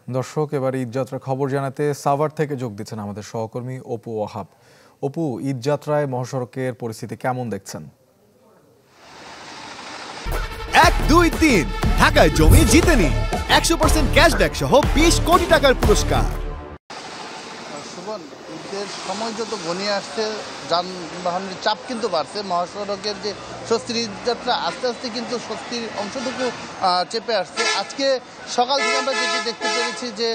দর্শক, এবার ঈদযাত্রার খবর জানাতে সাভার থেকে যোগ দিচ্ছেন আমাদের সহকর্মী অপু ওয়াহাব। অপু, ঈদযাত্রায় মহাসড়কের পরিস্থিতি কেমন দেখছেন? 1, 2, 3 ঢাকায় জমি জিতে নিন 100% ক্যাশব্যাক সহ 20 কোটি টাকার পুরস্কার। সুবন, ঈদের সময় যত ঘনিয়ে আসছে যানবাহনের চাপ কিন্তু বাড়ছে। মহাসড়কের যে স্বস্তির ঈদযাত্রা আস্তে আস্তে কিন্তু স্বস্তির অংশটুকু চেপে আসছে। আজকে সকাল থেকে আমরা যেটি দেখতে পেরেছি যে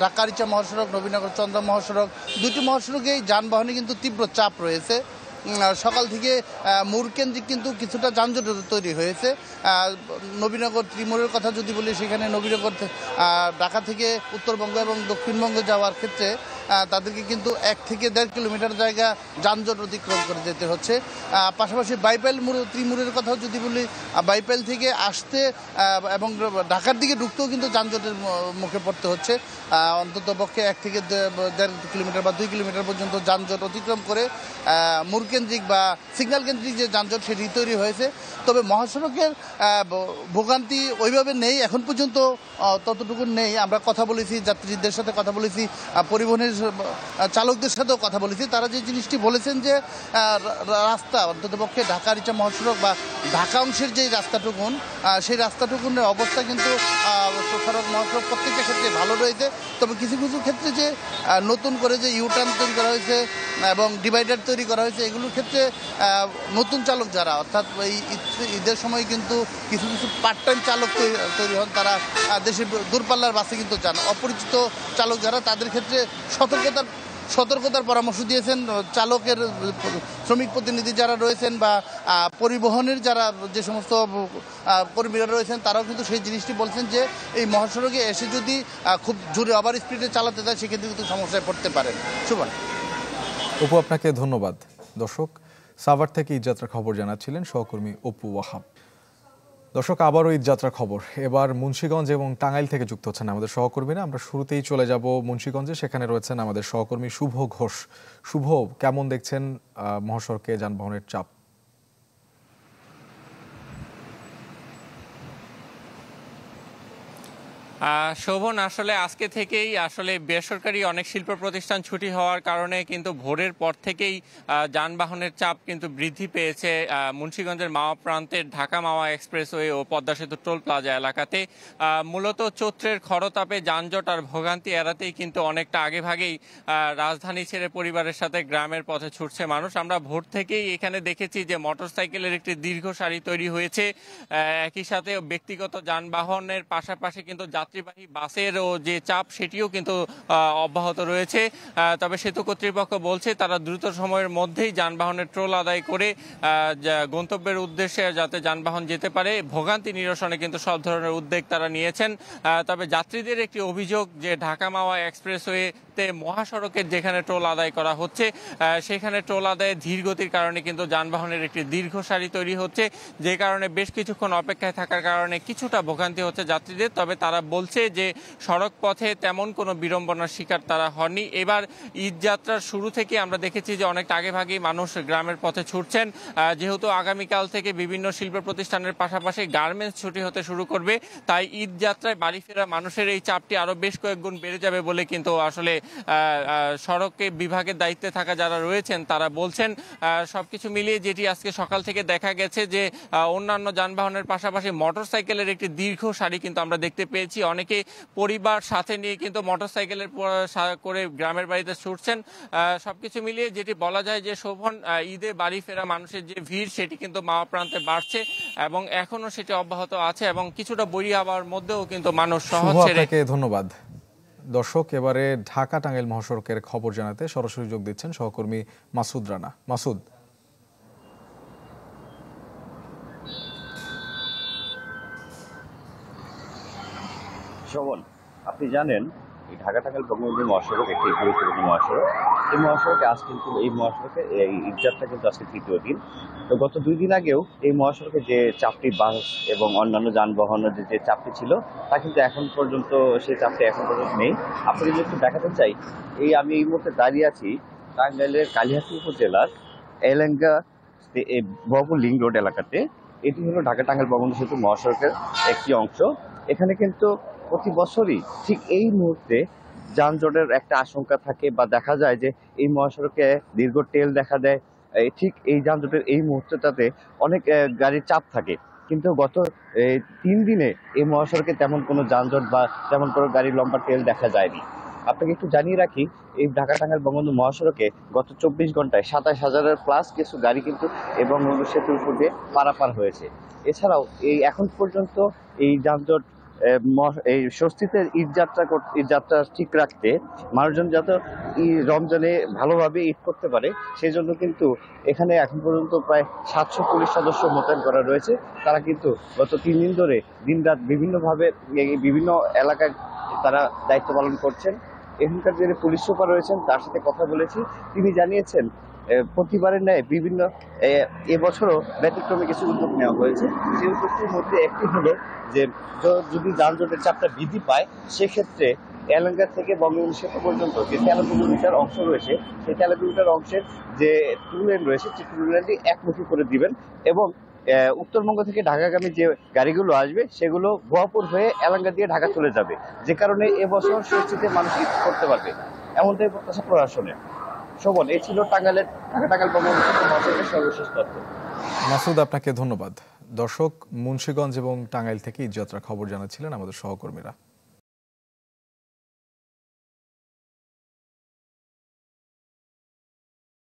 ঢাকা রিচা মহাসড়ক, নবীনগর চন্দ্রা মহাসড়ক, দুটি মহাসড়কেই যানবাহনে কিন্তু তীব্র চাপ রয়েছে। সকাল থেকে মোড়কেন্দ্রিক কিন্তু কিছুটা যানজট তৈরি হয়েছে। নবীনগর ত্রিমোড়ের কথা যদি বলি, সেখানে নবীনগর ঢাকা থেকে উত্তরবঙ্গ এবং দক্ষিণবঙ্গে যাওয়ার ক্ষেত্রে তাদেরকে কিন্তু 1 থেকে 1.5 কিলোমিটার জায়গা যানজট অতিক্রম করে যেতে হচ্ছে। পাশাপাশি বাইপাইল ত্রিমোড়ের কথাও যদি বলি, বাইপাইল থেকে আসতে এবং ঢাকার দিকে ঢুকতেও কিন্তু যানজটের মুখে পড়তে হচ্ছে। অন্তত পক্ষে 1 থেকে 1.5 কিলোমিটার বা 2 কিলোমিটার পর্যন্ত যানজট অতিক্রম করে মোড়কেন্দ্রিক বা সিগন্যাল কেন্দ্রিক যে যানজট সেটি তৈরি হয়েছে। তবে মহাসড়কের ভোগান্তি ওইভাবে নেই, এখন পর্যন্ত ততটুকু নেই। আমরা কথা বলেছি, যাত্রীদের সাথে কথা বলেছি, পরিবহনের চালকদের সাথেও কথা বলেছি। তারা যে জিনিসটি বলেছেন যে রাস্তা অন্ততপক্ষে ঢাকা রিচা মহাসড়ক বা ঢাকা অংশের যে রাস্তাটুকুন, সেই রাস্তাটুকুনের অবস্থা কিন্তু সড়ক মহাসড়ক প্রত্যেকটা ক্ষেত্রে ভালো রয়েছে। তবে কিছু কিছু ক্ষেত্রে যে নতুন করে যে ইউটার্ন তৈরি করা হয়েছে এবং ডিভাইডার তৈরি করা হয়েছে, এগুলোর ক্ষেত্রে নতুন চালক যারা, অর্থাৎ এই ঈদের সময় কিন্তু কিছু কিছু পার্ট টাইম চালক তৈরি হন, তারা দেশের দূরপাল্লার বাসে কিন্তু যান। অপরিচিত চালক যারা, তাদের ক্ষেত্রে সতর্কতার পরামর্শ দিয়েছেন চালকের শ্রমিক প্রতিনিধি যারা রয়েছেন বা পরিবহনের যারা যে সমস্ত কর্মীরা রয়েছেন, তারাও কিন্তু সেই জিনিসটি বলছেন যে এই মহাসড়কে এসে যদি খুব জোরে ওভার স্পিডে চালাতে যায়, সেক্ষেত্রে কিন্তু সমস্যায় পড়তে পারেন। শুভন। অপু, আপনাকে ধন্যবাদ। দর্শক, সাভার থেকে ঈদযাত্রার খবর জানাচ্ছিলেন সহকর্মী অপু ওয়াহাব। দর্শক, আবারও ঈদযাত্রার খবর। এবার মুন্সিগঞ্জ এবং টাঙ্গাইল থেকে যুক্ত হচ্ছেন আমাদের সহকর্মীরা। আমরা শুরুতেই চলে যাব মুন্সিগঞ্জে, সেখানে রয়েছেন আমাদের সহকর্মী শুভ ঘোষ। শুভ, কেমন দেখছেন মহাসড়কে যানবাহনের চাপ? শোভন, আসলে আজকে থেকেই আসলে বেসরকারি অনেক শিল্প প্রতিষ্ঠান ছুটি হওয়ার কারণে কিন্তু ভোরের পর থেকেই যানবাহনের চাপ কিন্তু বৃদ্ধি পেয়েছে মুন্সিগঞ্জের মাওয়া প্রান্তের ঢাকা মাওয়া এক্সপ্রেসওয়ে ও পদ্মা সেতু টোল প্লাজা এলাকাতে। মূলত চৈত্রের খরতাপে যানজট আর ভোগান্তি এড়াতেই কিন্তু অনেকটা আগেভাগেই রাজধানী ছেড়ে পরিবারের সাথে গ্রামের পথে ছুটছে মানুষ। আমরা ভোর থেকেই এখানে দেখেছি যে মোটরসাইকেলের একটি দীর্ঘ সারি তৈরি হয়েছে। একই সাথে ব্যক্তিগত যানবাহনের পাশাপাশি কিন্তু যাত্রীবাহী বাসেরও যে চাপ, সেটিও কিন্তু অব্যাহত রয়েছে। তবে সেতু কর্তৃপক্ষ বলছে তারা দ্রুত সময়ের মধ্যেই যানবাহনের টোল আদায় করে গন্তব্যের উদ্দেশ্যে যাতে যানবাহন যেতে পারে, ভোগান্তি নিরসনে কিন্তু সব ধরনের উদ্যোগ তারা নিয়েছেন। তবে যাত্রীদের একটি অভিযোগ যে ঢাকা মাওয়া এক্সপ্রেসওয়েতে মহাসড়কের যেখানে টোল আদায় করা হচ্ছে, সেখানে টোল আদায়ে ধীরগতির কারণে কিন্তু যানবাহনের একটি দীর্ঘ সারি তৈরি হচ্ছে, যে কারণে বেশ কিছুক্ষণ অপেক্ষায় থাকার কারণে কিছুটা ভোগান্তি হচ্ছে যাত্রীদের। তবে তারা বলছে যে সড়ক পথে তেমন কোনো বিড়ম্বনার শিকার তারা হননি। এবার ঈদযাত্রার শুরু থেকে আমরা দেখেছি যে অনেকটা আগেভাগেই মানুষ গ্রামের পথে ছুটছেন, যেহেতু আগামীকাল থেকে বিভিন্ন শিল্প প্রতিষ্ঠানের পাশাপাশি গার্মেন্টস ছুটি হতে শুরু করবে, তাই ঈদযাত্রায় বাড়ি ফেরা মানুষের এই চাপটি আরও বেশ কয়েক গুণ বেড়ে যাবে বলে কিন্তু আসলে সড়কে বিভাগের দায়িত্বে থাকা যারা রয়েছেন তারা বলছেন। সবকিছু মিলিয়ে যেটি আজকে সকাল থেকে দেখা গেছে যে অন্যান্য যানবাহনের পাশাপাশি মোটরসাইকেলের একটি দীর্ঘ সারি কিন্তু আমরা দেখতে পেয়েছি। অনেকে পরিবার সাথে নিয়ে কিন্তু মোটরসাইকেলের করে গ্রামের বাড়িতে ছুটছেন। সবকিছু মিলিয়ে যেটি বলা যায় যে শোভন, ঈদে বাড়ি ফেরা মানুষের যে ভিড়, সেটি কিন্তু মাওয়া প্রান্তে বাড়ছে এবং এখনো সেটি অব্যাহত আছে এবং কিছুটা বড়ি হওয়ার মধ্যেও কিন্তু মানুষ শহর ছেড়ে। ধন্যবাদ। দর্শক, এবারে ঢাকা টাঙ্গাইল মহাসড়কের খবর জানাতে সরাসরি যোগ দিচ্ছেন সহকর্মী মাসুদ রানা। মাসুদ। শোভন, আপনি জানেন এই ঢাকা টাঙ্গাইল বঙ্গবন্ধু মহাসড়ক একটি গুরুত্বপূর্ণ মহাসড়ক। এই মহাসড়কে আজ কিন্তু এই ঈদযাত্রা কিন্তু আজকে 3য় দিন। তো গত 2 দিন আগেও এই মহাসড়কে যে চাপটি বাস এবং অন্যান্য যানবাহনের যে চাপটি ছিল, তা কিন্তু এখন পর্যন্ত সেই চাপটি এখন পর্যন্ত নেই। আপনি যদি একটু দেখাতে চাই, আমি এই মুহূর্তে দাঁড়িয়ে আছি টাঙ্গাইলের কালিহাতী উপজেলার এলেঙ্গা বহপুর লিং রোড এলাকাতে। এটি হলো ঢাকা টাঙ্গাইল বঙ্গবন্ধু সেতু মহাসড়কের একটি অংশ। এখানে কিন্তু প্রতি বছরই ঠিক এই মুহূর্তে যানজটের একটা আশঙ্কা থাকে বা দেখা যায় যে এই মহাসড়কে দীর্ঘ টেল দেখা দেয়। ঠিক এই যানজটের এই মুহূর্তটাতে অনেক গাড়ির চাপ থাকে, কিন্তু গত 3 দিনে এই মহাসড়কে তেমন কোনো যানজট বা তেমন কোনো গাড়ির লম্বা টেল দেখা যায়নি। আপনাকে একটু জানিয়ে রাখি, এই ঢাকা টাঙ্গাইল বঙ্গবন্ধু মহাসড়কে গত 24 ঘন্টায় 27,000-এর প্লাস কিছু গাড়ি কিন্তু এই বঙ্গবন্ধু সেতুর উপর দিয়ে পারাপার হয়েছে। এছাড়াও এই এখন পর্যন্ত এই যানজট এই স্বস্তিতে ঈদযাত্রা ঠিক রাখতে মানুষজন যাতে রমজানে ভালোভাবে ঈদ করতে পারে সেই জন্য কিন্তু এখানে এখন পর্যন্ত প্রায় 700 পুলিশ সদস্য মোতায়েন করা রয়েছে। তারা কিন্তু গত 3 দিন ধরে দিনরাত বিভিন্নভাবে বিভিন্ন এলাকায় তারা দায়িত্ব পালন করছেন। এখানকার যে পুলিশ সুপার রয়েছেন তার সাথে কথা বলেছি, তিনি জানিয়েছেন প্রতিবারের ন্যায় বিভিন্ন এবছরও ব্যতিক্রমী কিছু উদ্যোগ নেওয়া হয়েছে। সেই উদ্যোগটির মধ্যে একটি হলো যে যদি যানজটের চাপটা বৃদ্ধি পায় সেক্ষেত্রে এলাঙ্গা থেকে বঙ্গবন্ধু সেতু পর্যন্ত যে 13 কিলোমিটার অংশ রয়েছে সেই 13 কিলোমিটার অংশের যে টু লেন রয়েছে সেই টু লেনটি একমুখী করে দিবেন এবং উত্তরবঙ্গ থেকে ঢাকাগামী যে গাড়িগুলো আসবে সেগুলো ভুয়াপুর হয়ে এলাঙ্গা দিয়ে ঢাকা চলে যাবে, যে কারণে এবছর স্বস্তিতে মানুষ ঈদ করতে পারবে, এমনটাই প্রত্যাশা প্রশাসনের। শোভন, এই ছিল ঢাকা টাঙ্গাইল বঙ্গবন্ধু মহাসড়কের সর্বশেষ তথ্য। মাসুদ, আপনাকে ধন্যবাদ। দর্শক, মুন্সিগঞ্জ এবং টাঙ্গাইল থেকে ঈদযাত্রার খবর জানাচ্ছিলেন আমাদের সহকর্মীরা।